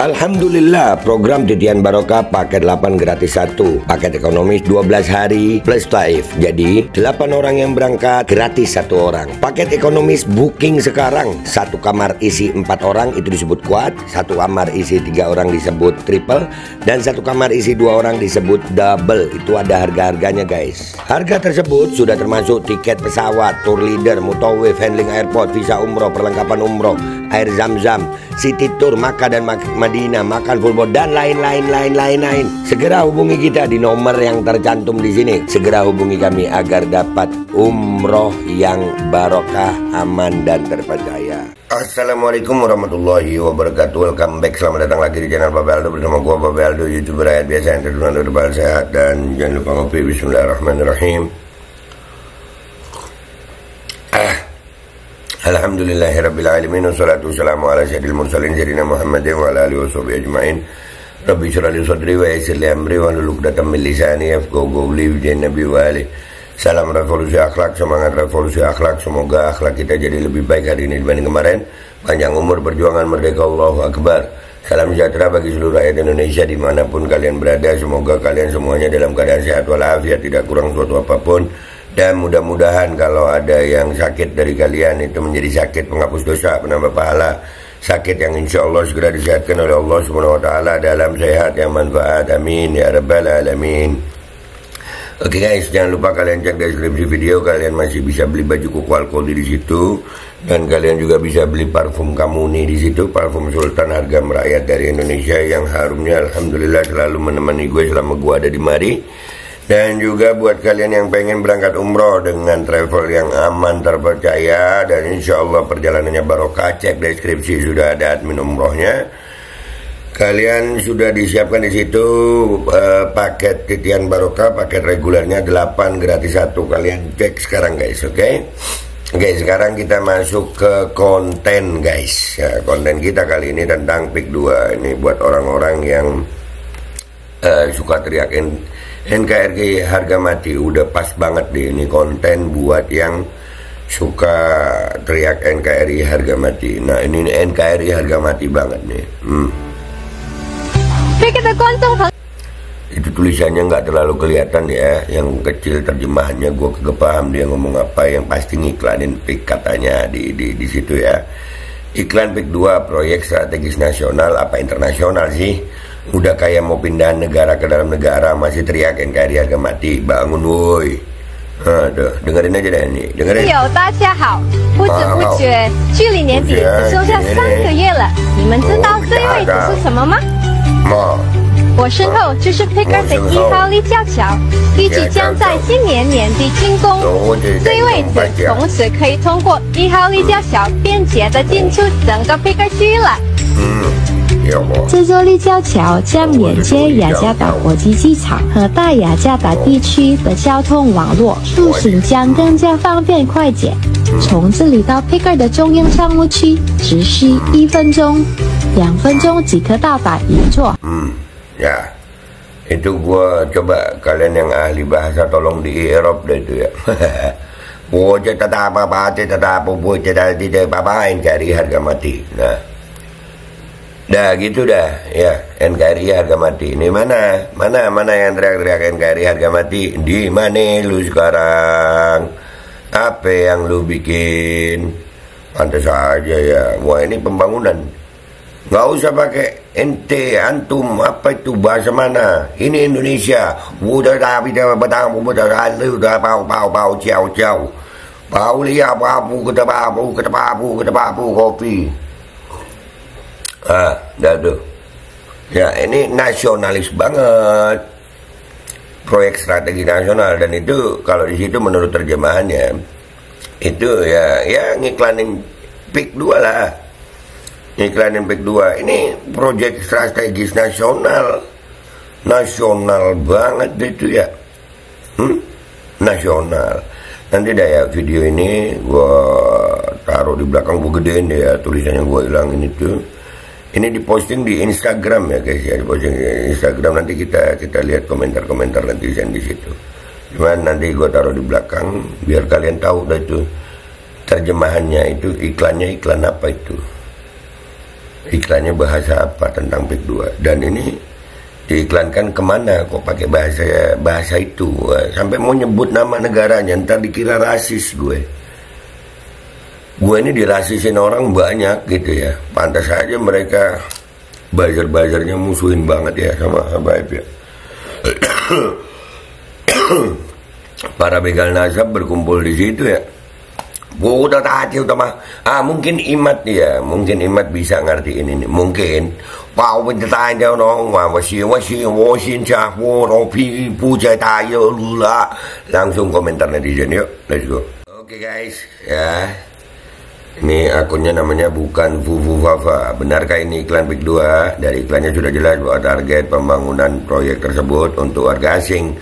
Alhamdulillah, program Titian Barokah paket 8 gratis 1, paket ekonomis 12 hari plus taif. Jadi 8 orang yang berangkat gratis 1 orang. Paket ekonomis booking sekarang, 1 kamar isi 4 orang itu disebut quad, 1 kamar isi 3 orang disebut triple, dan 1 kamar isi 2 orang disebut double. Itu ada harga-harganya guys. Harga tersebut sudah termasuk tiket pesawat, tour leader, mutawif, handling airport, visa umroh, perlengkapan umroh, air zam-zam, city tour, Makkah dan Madinah, makan full board, dan lain-lain. Segera hubungi kita di nomor yang tercantum di sini. Segera hubungi kami agar dapat umroh yang barokah, aman dan terpercaya. Assalamualaikum warahmatullahi wabarakatuh. Welcome back, selamat datang lagi di channel Bapak Aldo bersama gua Bapak Aldo, YouTuber rakyat biasa yang terkenal sehat, dan jangan lupa ngopi. Bismillahirrahmanirrahim. Alhamdulillahirrabbilalamin. Wassalatu wassalamu ala sayyidil mursalin sayyidina Muhammadin wa ala alihi washabihi ajma'in. Rabbi shrah li sadri wa yassir li amri wahlul 'uqdatam min lisani yafqahu qawli. Nabi wa ali. Salam revolusi akhlak, semangat revolusi akhlak. Semoga akhlak kita jadi lebih baik hari ini dibanding kemarin. Panjang umur, perjuangan, merdeka, Allahu Akbar. Salam sejahtera bagi seluruh rakyat Indonesia dimanapun kalian berada. Semoga kalian semuanya dalam keadaan sehat walafiat, tidak kurang suatu apapun. Dan mudah-mudahan kalau ada yang sakit dari kalian itu menjadi sakit penghapus dosa, penambah pahala, sakit yang insya Allah segera disehatkan oleh Allah Subhanahu Wa Taala dalam sehat yang manfaat. Amin ya rabbal alamin. Oke guys, jangan lupa kalian cek deskripsi video, kalian masih bisa beli baju kuku alkohol di situ, dan kalian juga bisa beli parfum Kamuni di situ, parfum Sultan harga merakyat dari Indonesia yang harumnya alhamdulillah selalu menemani gue selama gue ada di mari. Dan juga buat kalian yang pengen berangkat umroh dengan travel yang aman, terpercaya, dan insya Allah perjalanannya barokah, cek deskripsi sudah ada admin umrohnya. Kalian sudah disiapkan di situ paket Titian Barokah, paket regulernya 8 gratis 1. Kalian cek sekarang guys, oke? Oke, sekarang kita masuk ke konten guys. Ya, konten kita kali ini tentang PIK 2. Ini buat orang-orang yang suka teriakin NKRI harga mati. Udah pas banget deh ini konten buat yang suka teriak NKRI harga mati. Nah ini NKRI harga mati banget nih. Itu tulisannya nggak terlalu kelihatan ya, yang kecil terjemahannya gue kagak paham dia ngomong apa. Yang pasti ngiklanin PIK katanya di situ ya. Iklan PIK 2 proyek strategis nasional apa internasional sih? Udah kayak mau pindah negara ke dalam negara masih teriak NKRI harga mati. Bangun woi. Tuh, dengerin aja deh ini. Dengerin. Yo, 大家好，不知不觉距离年底只剩下3个月了。你们知道这位置是什么吗？我身后就是 Picker 的1号立交桥，预计将在今年年底竣工。这位置同时可以通过1号立交桥便捷地进出整个 Picker 区了。这座立交桥将连接雅加达国际机场和大雅加达地区的交通网络，出行将更加方便快捷。从这里到 Picker 的中央商务区只需1分钟、2分钟即可到达一座。Ya, itu gua coba kalian yang ahli bahasa tolong di Eropa deh itu ya. Tidak apa-apa NKRI harga mati. Dah gitu dah ya, NKRI harga mati. Ini mana yang teriak-teriak NKRI harga mati? Di mana lu sekarang? Apa yang lu bikin? Pantas aja ya. Wah ini pembangunan. Nggak usah pakai ente, antum, apa itu bahasa mana? Ini Indonesia. Udah tapi dah betang, udah lalu udah pau ciao. Pau lihat ketepapu kopi. Dah tuh. Ya ini nasionalis banget. Proyek strategi nasional, dan itu kalau di situ menurut terjemahannya itu ya ngiklanin PIK 2 lah. Iklanin PIK 2 ini proyek strategis nasional banget itu ya, nasional. Nanti dah ya video ini gue taruh di belakang, gue gedein deh ya tulisannya, gue hilangin itu. Ini diposting di Instagram ya guys ya, diposting di Instagram. Nanti kita lihat komentar nanti di situ. Cuman nanti gue taruh di belakang biar kalian tahu dah itu terjemahannya, itu iklannya iklan apa itu. iklannya bahasa apa tentang PIK 2, dan ini diiklankan kemana kok pakai bahasa itu, sampai mau nyebut nama negaranya, ntar dikira rasis gue ini dirasisin orang banyak gitu ya. Pantas aja mereka buzzer-buzzernya musuhin banget ya sama Habib ya. Para begal nasab berkumpul di situ ya. Udah tadi utama. Mungkin Imat ya, mungkin Imat bisa ngertiin ini. Mungkin Pao bertanya dong, langsung komentar netizen yuk, let's go. Oke guys, ya. Ini akunnya namanya bukan Fufu Fafa. Benarkah ini iklan PIK 2? Dari iklannya sudah jelas bahwa target pembangunan proyek tersebut untuk warga asing.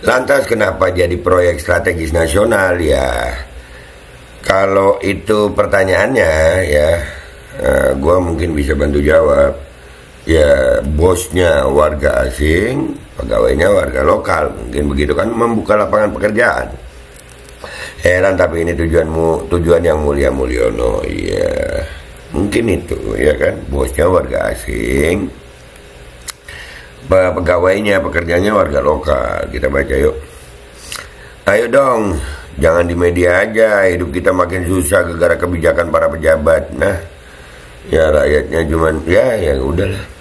Lantas kenapa jadi proyek strategis nasional ya? Kalau itu pertanyaannya ya, gue mungkin bisa bantu jawab. Ya bosnya warga asing, pegawainya warga lokal, mungkin begitu kan, membuka lapangan pekerjaan. Heran tapi ini tujuan yang mulia Mulyono, ya mungkin itu ya kan, bosnya warga asing, pegawainya pekerjanya warga lokal. Kita baca yuk. Ayo dong, jangan di media aja, hidup kita makin susah gara-gara kebijakan para pejabat. Nah, ya rakyatnya cuman ya udahlah.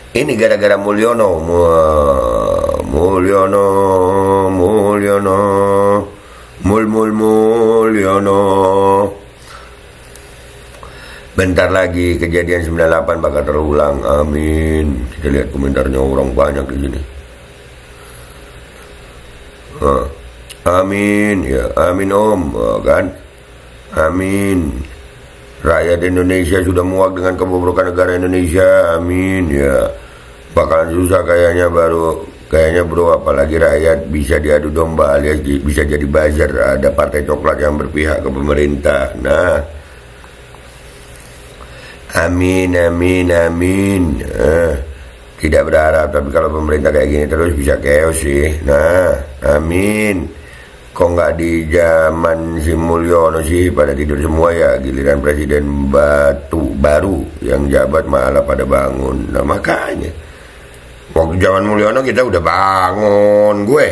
Ini gara-gara Mulyono. Bentar lagi kejadian 98 bakal terulang. Amin. Kita lihat komentarnya orang banyak di sini. Amin ya, amin om, kan? Amin. Rakyat Indonesia sudah muak dengan kebobrokan negara Indonesia. Amin ya. Bakalan susah kayaknya bro, apalagi rakyat bisa diadu domba alias bisa jadi buzzer. Ada partai coklat yang berpihak ke pemerintah. Nah, amin. Tidak berharap, tapi kalau pemerintah kayak gini terus bisa chaos sih. Nah, amin. Kok nggak di zaman si Mulyono sih pada tidur semua ya, giliran presiden baru yang jabat malah pada bangun. Nah makanya waktu zaman Mulyono kita udah bangun, gue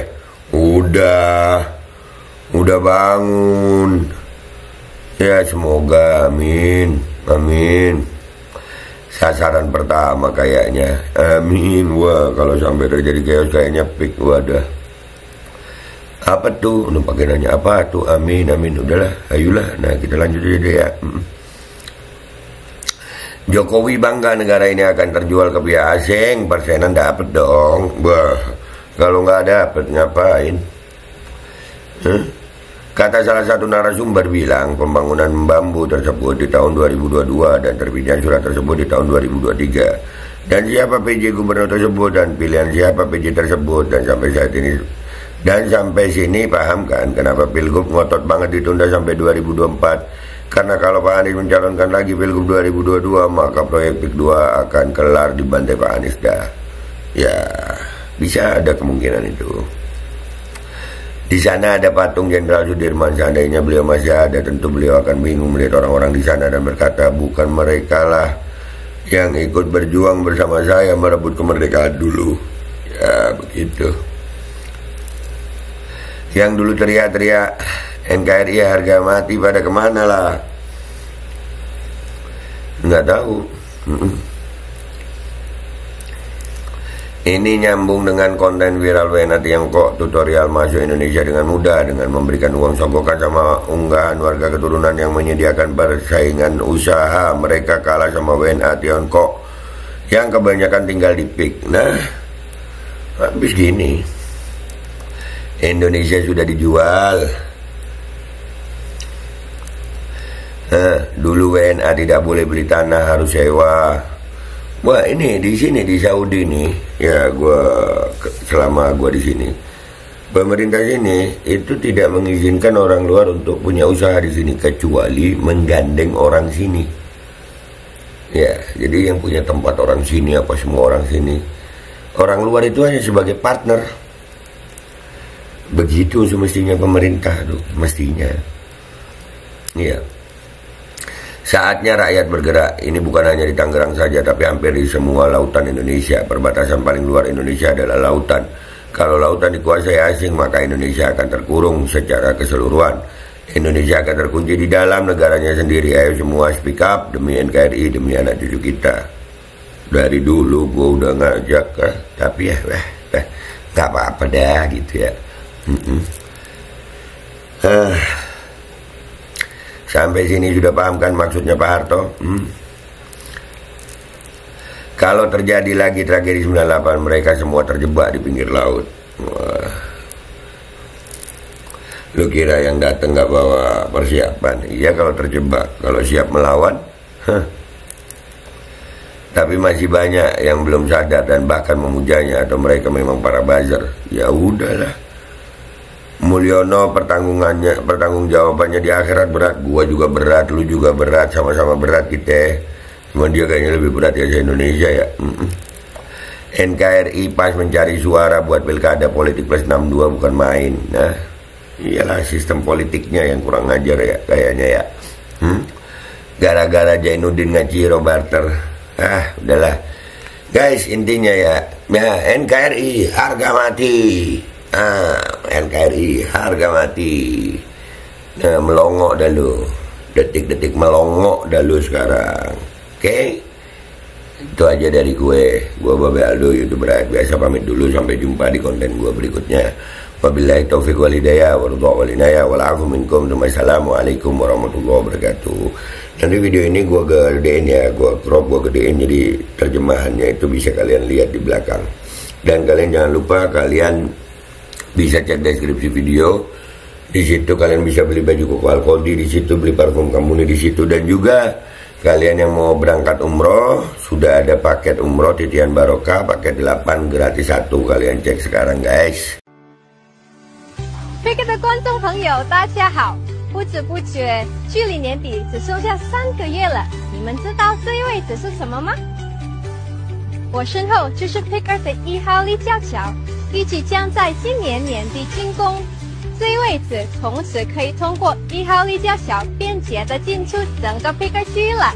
udah bangun ya, semoga amin. Sasaran pertama kayaknya, amin. Wah kalau sampai terjadi chaos kayaknya PIK, wadah. Apa tuh? Lu pakai nanya apa tuh? Amin. Udahlah, ayolah. Nah, kita lanjut aja deh ya. Jokowi bangga negara ini akan terjual ke pihak asing. Persenan dapet dong. Bah, kalau nggak dapet ngapain? Kata salah satu narasumber bilang pembangunan bambu tersebut di tahun 2022 dan terbitnya surat tersebut di tahun 2023. Dan siapa PJ gubernur tersebut dan pilihan siapa PJ tersebut, dan sampai saat ini. Dan sampai sini paham kan kenapa Pilgub ngotot banget ditunda sampai 2024. Karena kalau Pak Anies mencalonkan lagi Pilgub 2022, maka proyek PIK 2 akan kelar di bantai Pak Anies dah. Ya, bisa ada kemungkinan itu. Di sana ada patung Jenderal Sudirman. Seandainya beliau masih ada, tentu beliau akan bingung melihat orang-orang di sana dan berkata, bukan mereka lah yang ikut berjuang bersama saya merebut kemerdekaan dulu. Ya, begitu. Yang dulu teriak-teriak NKRI harga mati pada kemana lah? Nggak tahu. Ini nyambung dengan konten viral WNA Tiongkok, tutorial masuk Indonesia dengan mudah dengan memberikan uang sogokan sama unggahan warga keturunan yang menyediakan persaingan usaha. Mereka kalah sama WNA Tiongkok yang kebanyakan tinggal di PIK. Nah, habis gini. Indonesia sudah dijual. Dulu WNA tidak boleh beli tanah, harus sewa. Wah, ini di sini di Saudi nih, ya selama gua di sini, pemerintah sini itu tidak mengizinkan orang luar untuk punya usaha di sini kecuali menggandeng orang sini. Ya, jadi yang punya tempat orang sini, apa semua orang sini. Orang luar itu hanya sebagai partner. Begitu semestinya pemerintah tuh, mestinya. Iya. Saatnya rakyat bergerak. Ini bukan hanya di Tangerang saja, tapi hampir di semua lautan Indonesia. Perbatasan paling luar Indonesia adalah lautan. Kalau lautan dikuasai asing, maka Indonesia akan terkurung secara keseluruhan. Indonesia akan terkunci di dalam negaranya sendiri. Ayo semua speak up demi NKRI, demi anak cucu kita. Dari dulu gue udah ngajak, tapi ya gak apa-apa dah gitu ya. Sampai sini sudah paham kan maksudnya Pak Harto? Kalau terjadi lagi tragedi 98, mereka semua terjebak di pinggir laut. Wah. Lu kira yang datang gak bawa persiapan? Iya kalau terjebak, kalau siap melawan, Tapi masih banyak yang belum sadar dan bahkan memujanya, atau mereka memang para buzzer. Ya udahlah. Mulyono pertanggungjawabannya di akhirat berat, gua juga berat, lu juga berat, sama-sama berat kita. Cuma dia kayaknya lebih berat ya se-Indonesia ya. NKRI pas mencari suara buat pilkada politik plus 62 bukan main. Nah, iyalah sistem politiknya yang kurang ajar ya kayaknya ya. Gara-gara Jainuddin ngaciro barter. Udahlah. Guys, intinya ya NKRI harga mati. NKRI harga mati. Nah, melongok dah lu. Detik-detik melongok dah lu sekarang. Oke? Itu aja dari gue. Gue Babe Aldo, YouTuber biasa, pamit dulu. Sampai jumpa di konten gue berikutnya. Wabillahi taufiq wal hidayah warahmatullahi wabarakatuh. Walafu minkum. Assalamualaikum warahmatullahi wabarakatuh. Nanti video ini gue gedein ya, gue crop, gue gedein, jadi terjemahannya itu bisa kalian lihat di belakang. Dan kalian jangan lupa kalian bisa cek deskripsi video. Di situ kalian bisa beli baju koko Alkodi, di situ beli parfum Kamuni di situ, dan juga kalian yang mau berangkat umroh sudah ada paket umroh titian barokah paket 8 gratis 1. Kalian cek sekarang guys. 的观众朋友，大家好！不知不觉，距离年底只剩下3个月了。你们知道这一位置是什么吗？我身后就是 Picker 的1号立交桥，预计将在今年年底竣工。这一位置从此可以通过1号立交桥便捷地进出整个 Picker 区了。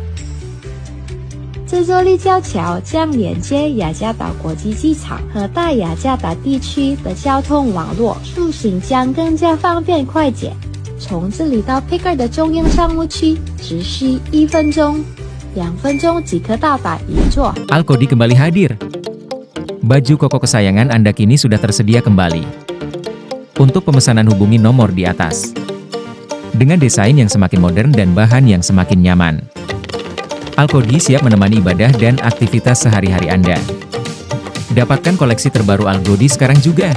这座立交桥将连接雅加达国际机场和大雅加达地区的交通网络，出行将更加方便快捷。从这里到 Picker 的中央商务区只需1分钟、2分钟即可到达一座。Alkodi kembali hadir. Baju koko kesayangan Anda kini sudah tersedia kembali. Untuk pemesanan hubungi nomor di atas. Dengan desain yang semakin modern dan bahan yang semakin nyaman. Alkodi siap menemani ibadah dan aktivitas sehari-hari Anda. Dapatkan koleksi terbaru Alkodi sekarang juga.